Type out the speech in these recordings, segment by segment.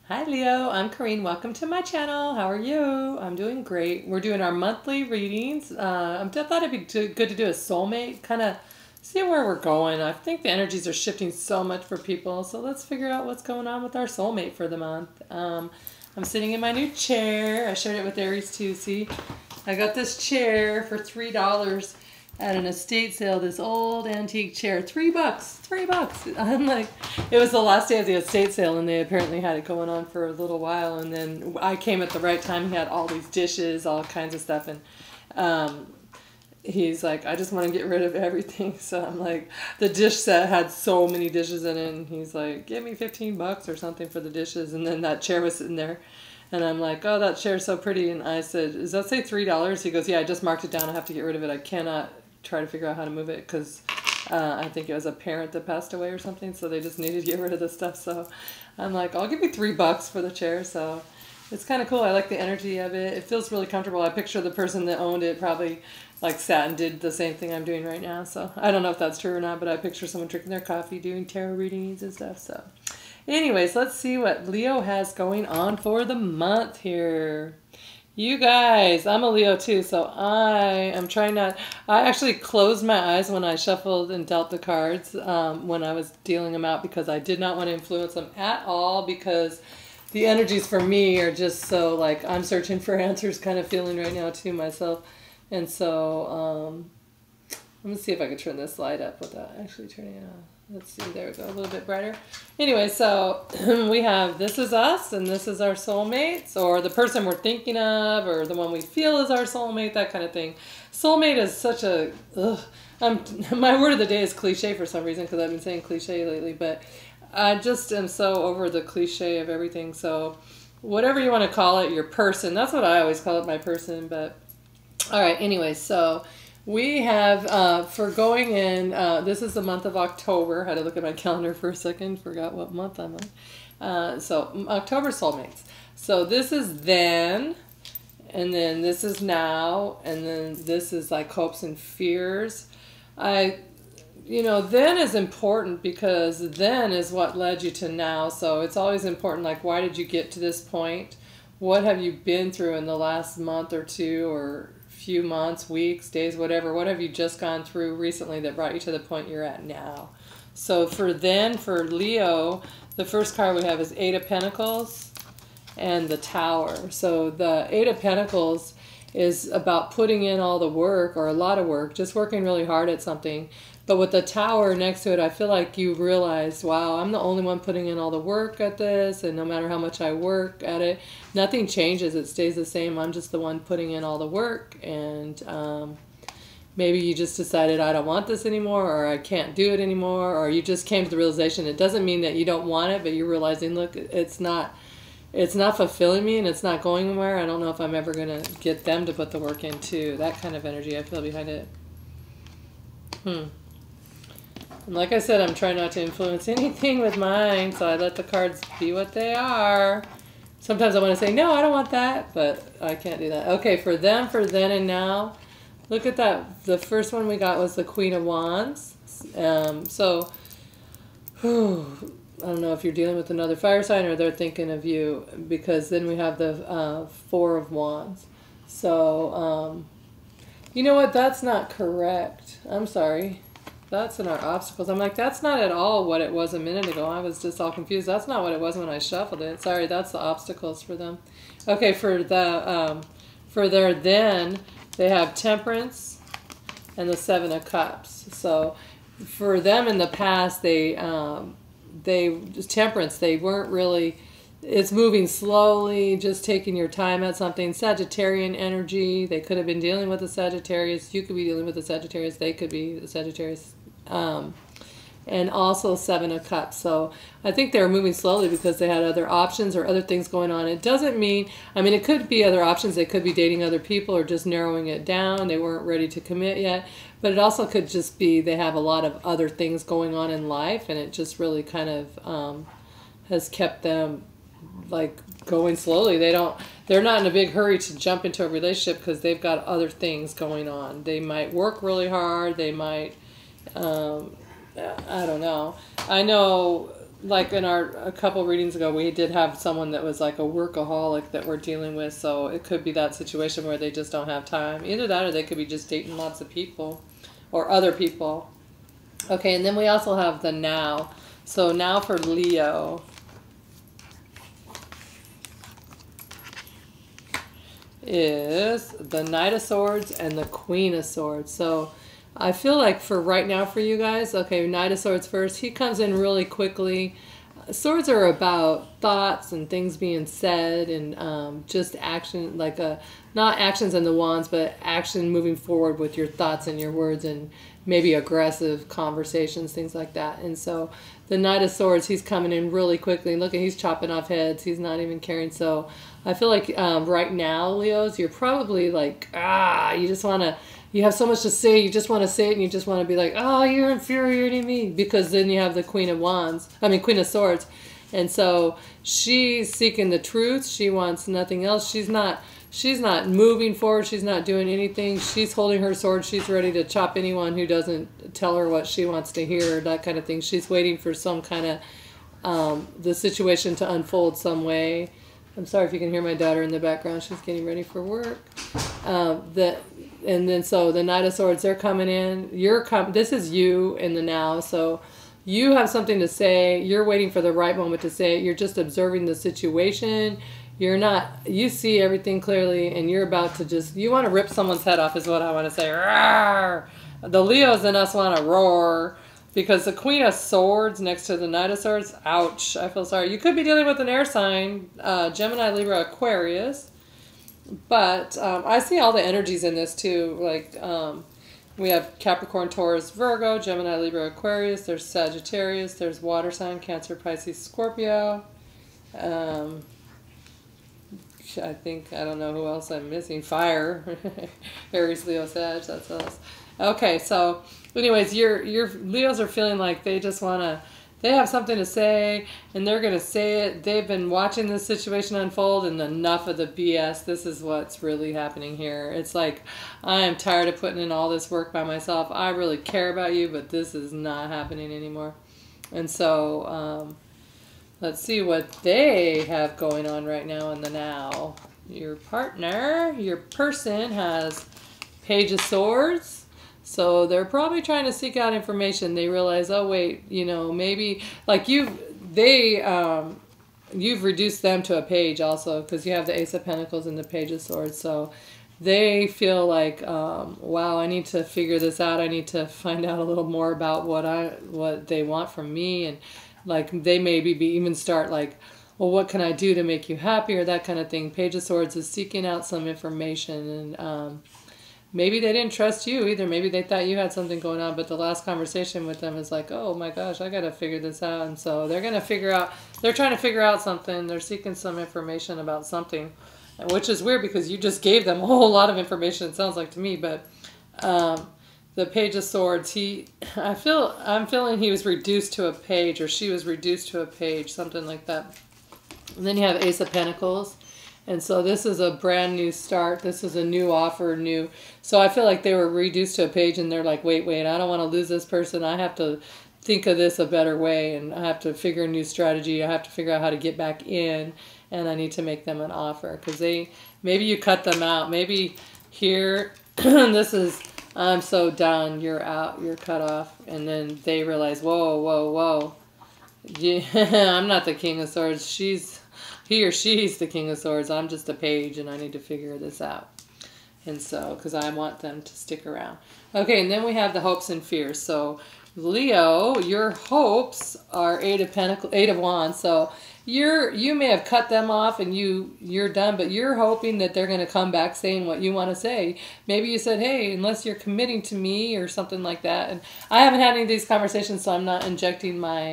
Hi Leo, I'm Corrine. Welcome to my channel. How are you? I'm doing great. We're doing our monthly readings. I thought it'd be good to do a soulmate, kind of see where we're going. I think the energies are shifting so much for people, so let's figure out what's going on with our soulmate for the month. I'm sitting in my new chair. I shared it with Aries too. See, I got this chair for $3 at an estate sale, this old antique chair, $3, $3. I'm like, it was the last day of the estate sale and they apparently had it going on for a little while, and then I came at the right time. He had all these dishes, all kinds of stuff, and he's like, I just want to get rid of everything. So I'm like, the dish set had so many dishes in it, and he's like, give me $15 or something for the dishes. And then that chair was sitting there. And I'm like, oh, that chair's so pretty. And I said, does that say $3? He goes, yeah, I just marked it down. I have to get rid of it. I cannot try to figure out how to move it because I think it was a parent that passed away or something. So they just needed to get rid of the stuff. So I'm like, I'll give you $3 for the chair. So it's kind of cool. I like the energy of it. It feels really comfortable. I picture the person that owned it probably like sat and did the same thing I'm doing right now. So I don't know if that's true or not, but I picture someone drinking their coffee, doing tarot readings and stuff. So anyways, let's see what Leo has going on for the month here. You guys, I'm a Leo too, so I am trying not... I actually closed my eyes when I shuffled and dealt the cards when I was dealing them out because I did not want to influence them at all, because the energies for me are just so like I'm searching for answers kind of feeling right now too myself. And so let me see if I can turn this light up without actually turning it on. Let's see, there we go, a little bit brighter. Anyway, so we have this is us and this is our soulmates, or the person we're thinking of, or the one we feel is our soulmate, that kind of thing. Soulmate is such a, my word of the day is cliche for some reason because I've been saying cliche lately, but I just am so over the cliche of everything. So whatever you want to call it, your person, that's what I always call it, my person. But all right, anyway, so we have, for going in, this is the month of October. I had to look at my calendar for a second, forgot what month I'm on. So October soulmates. So this is then, and then this is now, and then this is like hopes and fears. You know, then is important because then is what led you to now. So it's always important, like, why did you get to this point? What have you been through in the last month or two, or few months, weeks, days, whatever? What have you just gone through recently that brought you to the point you're at now? So for Leo, the first card we have is Eight of Pentacles and the Tower. So the Eight of Pentacles is about putting in all the work, or a lot of work, just working really hard at something. But with the Tower next to it, I feel like you realized, wow, I'm the only one putting in all the work at this, and no matter how much I work at it, nothing changes. It stays the same. I'm just the one putting in all the work, and maybe you just decided, I don't want this anymore, or I can't do it anymore, or you just came to the realization. It doesn't mean that you don't want it, but you're realizing, look, it's not fulfilling me, and it's not going anywhere. I don't know if I'm ever going to get them to put the work in too. That kind of energy I feel behind it. And like I said, I'm trying not to influence anything with mine, so I let the cards be what they are. Sometimes I want to say, no, I don't want that, but I can't do that. Okay, for them, for then and now, look at that. The first one we got was the Queen of Wands. I don't know if you're dealing with another fire sign or they're thinking of you, because then we have the Four of Wands. So, you know what? That's not correct. I'm sorry. That's in our obstacles. I'm like, that's not at all what it was a minute ago. I was just all confused. That's not what it was when I shuffled it. Sorry, that's the obstacles for them. Okay, for their then, they have Temperance and the Seven of Cups. So for them in the past, Temperance, they weren't really, it's moving slowly, just taking your time at something. Sagittarian energy, they could have been dealing with the Sagittarius. You could be dealing with the Sagittarius. They could be the Sagittarius. And also Seven of Cups. So I think they were moving slowly because they had other options or other things going on. It doesn't mean, I mean, it could be other options. They could be dating other people or just narrowing it down. They weren't ready to commit yet. But it also could just be they have a lot of other things going on in life, and it just really kind of has kept them like going slowly. They're not in a big hurry to jump into a relationship because they've got other things going on. They might work really hard. They might, I don't know. I know like in a couple readings ago, we did have someone that was like a workaholic that we're dealing with. So it could be that situation where they just don't have time. Either that, or they could be just dating lots of people or other people. Okay, and then we also have the now. So now for Leo is the Knight of Swords and the Queen of Swords. So I feel like for right now for you guys, okay, Knight of Swords first. He comes in really quickly. Swords are about thoughts and things being said and just action, like not actions in the wands, but action moving forward with your thoughts and your words and maybe aggressive conversations, things like that. And so the Knight of Swords, he's coming in really quickly. Look, he's chopping off heads. He's not even caring. So I feel like right now, Leos, you're probably like, you just want to, you have so much to say, you just want to say it, and you just want to be like, oh, you're infuriating me. Because then you have the Queen of Swords. And so she's seeking the truth. She wants nothing else. She's not moving forward. She's not doing anything. She's holding her sword. She's ready to chop anyone who doesn't tell her what she wants to hear, that kind of thing. She's waiting for some kind of the situation to unfold some way. I'm sorry if you can hear my daughter in the background. She's getting ready for work. And then so the Knight of Swords, they're coming in. This is you in the now. So you have something to say. You're waiting for the right moment to say it. You're just observing the situation. You see everything clearly, and you're about to you want to rip someone's head off is what I want to say. Rawr! The Leos in us want to roar because the Queen of Swords next to the Knight of Swords, ouch, I feel sorry. You could be dealing with an air sign, Gemini, Libra, Aquarius. But I see all the energies in this too. Like we have Capricorn, Taurus, Virgo, Gemini, Libra, Aquarius. There's Sagittarius. There's water sign, Cancer, Pisces, Scorpio. I don't know who else I'm missing. Fire. Aries, Leo, Sag. That's us. Okay, so anyways, your Leos are feeling like they just want to, they have something to say, and they're going to say it. They've been watching this situation unfold, and enough of the BS. This is what's really happening here. It's like, I am tired of putting in all this work by myself. I really care about you, but this is not happening anymore. And so, let's see what they have going on right now in the now. Your partner, your person has Page of Swords. So they're probably trying to seek out information. They realize, oh wait, maybe like you've reduced them to a page also, because you have the Ace of Pentacles and the Page of Swords. So they feel like, wow, I need to figure this out. I need to find out a little more about what they want from me, and like they maybe even start like, well, what can I do to make you happy, or that kind of thing. Page of Swords is seeking out some information, and maybe they didn't trust you either. Maybe they thought you had something going on, but the last conversation with them is like, oh my gosh, I got to figure this out. And so they're trying to figure out something. They're seeking some information about something, which is weird because you just gave them a whole lot of information, it sounds like to me. But the Page of Swords, I'm feeling he was reduced to a page, or she was reduced to a page, something like that. And then you have Ace of Pentacles. And so this is a brand new start. This is a new offer, So I feel like they were reduced to a page, and they're like, wait, I don't want to lose this person. I have to think of this a better way, and I have to figure a new strategy. I have to figure out how to get back in, and I need to make them an offer. Because maybe you cut them out. Maybe here, this is, I'm so done. You're out. You're cut off. And then they realize, whoa. Yeah, I'm not the King of Swords. He or she's the King of Swords. I'm just a page, and I need to figure this out. And so, because I want them to stick around. Okay, and then we have the hopes and fears. So, Leo, your hopes are Eight of Wands. So, you may have cut them off and you're done, but you're hoping that they're going to come back saying what you want to say. Maybe you said, hey, unless you're committing to me or something like that. And I haven't had any of these conversations, so I'm not injecting my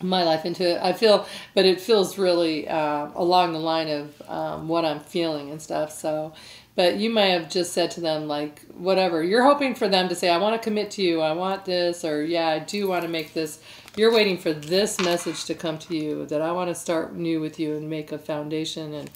life into it. But it feels really along the line of what I'm feeling and stuff. So, but you may have just said to them, like, whatever. You're hoping for them to say, I want to commit to you. I want this, or yeah, I do want to make this. You're waiting for this message to come to you, that I want to start new with you and make a foundation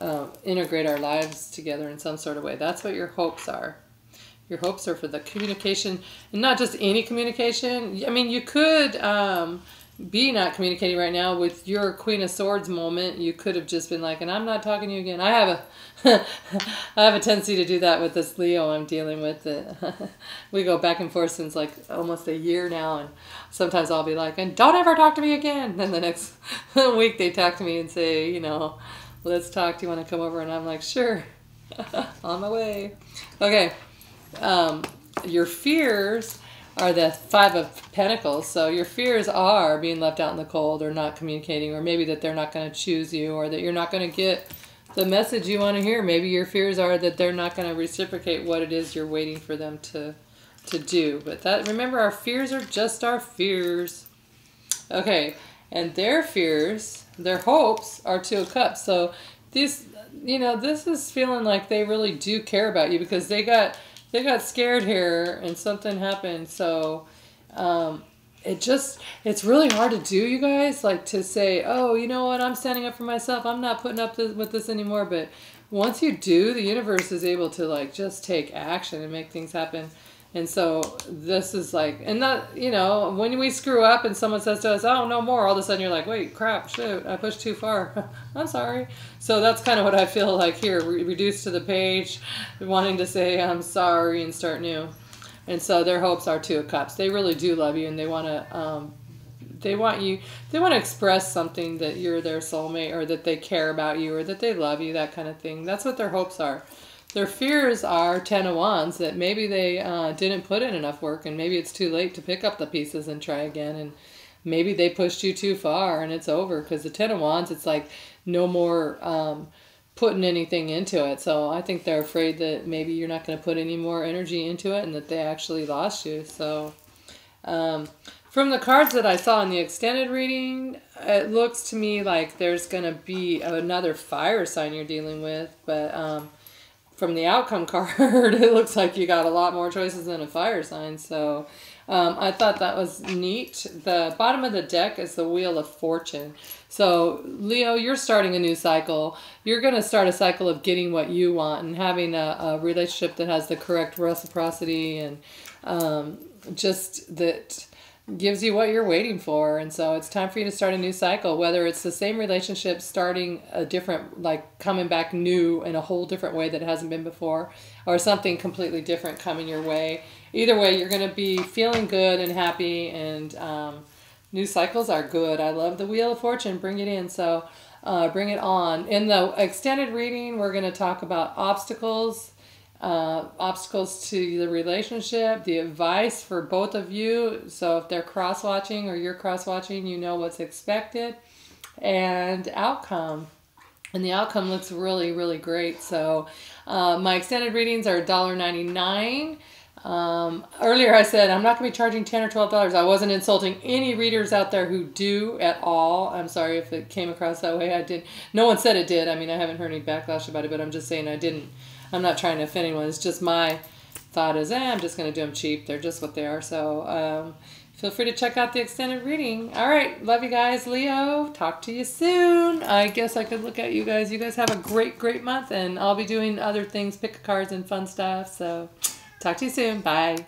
and integrate our lives together in some sort of way. That's what your hopes are. Your hopes are for the communication, and not just any communication. I mean, you could be not communicating right now with your Queen of Swords moment. You could have just been like, and I'm not talking to you again. I have a tendency to do that with this Leo I'm dealing with. We go back and forth since like almost a year now, and sometimes I'll be like, and don't ever talk to me again. Then the next week they talk to me and say, you know, let's talk. Do you want to come over? And I'm like, sure. On my way. Okay. Your fears are the Five of Pentacles. So your fears are being left out in the cold, or not communicating, or maybe that they're not going to choose you, or that you're not going to get the message you want to hear. Maybe your fears are that they're not going to reciprocate what it is you're waiting for them to do. But that, remember, our fears are just our fears. Okay. And their fears, their hopes are Two of Cups. So these, you know, this is feeling like they really do care about you, because they got scared here and something happened. So it's really hard to do, you guys, like to say, oh, you know what, I'm standing up for myself, I'm not putting up with this anymore. But once you do, the universe is able to like just take action and make things happen. And so this is like, and not, you know, when we screw up and someone says to us, oh, no more, all of a sudden you're like, wait, crap, shoot, I pushed too far. I'm sorry. So that's kind of what I feel like here, reduced to the page, wanting to say I'm sorry and start new. And so their hopes are Two of Cups. They really do love you, and they want to express something, that you're their soulmate, or that they care about you, or that they love you, that kind of thing. That's what their hopes are. Their fears are Ten of Wands, that maybe they didn't put in enough work, and maybe it's too late to pick up the pieces and try again, and maybe they pushed you too far and it's over. Because the Ten of Wands, it's like no more putting anything into it. So I think they're afraid that maybe you're not going to put any more energy into it, and that they actually lost you. So from the cards that I saw in the extended reading, it looks to me like there's going to be another fire sign you're dealing with. But from the outcome card, it looks like you got a lot more choices than a fire sign. So I thought that was neat. The bottom of the deck is the Wheel of Fortune. So Leo, you're starting a new cycle. You're going to start a cycle of getting what you want, and having a relationship that has the correct reciprocity, and just that gives you what you're waiting for. And so it's time for you to start a new cycle, whether it's the same relationship starting a different, like coming back new in a whole different way that it hasn't been before, or something completely different coming your way. Either way, you're going to be feeling good and happy, and new cycles are good. I love the Wheel of Fortune. Bring it in. So bring it on. In the extended reading, we're going to talk about obstacles to the relationship, the advice for both of you. So if they're cross-watching or you're cross-watching, you know what's expected, and outcome. And the outcome looks really, really great. So my extended readings are $1.99. Earlier I said I'm not going to be charging $10 or $12. I wasn't insulting any readers out there who do at all. I'm sorry if it came across that way. I did. No one said it did. I mean, I haven't heard any backlash about it, but I'm just saying I didn't. I'm not trying to offend anyone. It's just my thought is, I'm just going to do them cheap. They're just what they are. So feel free to check out the extended reading. All right. Love you guys. Leo, talk to you soon. I guess I could look at you guys. You guys have a great, great month. And I'll be doing other things, pick cards and fun stuff. So talk to you soon. Bye.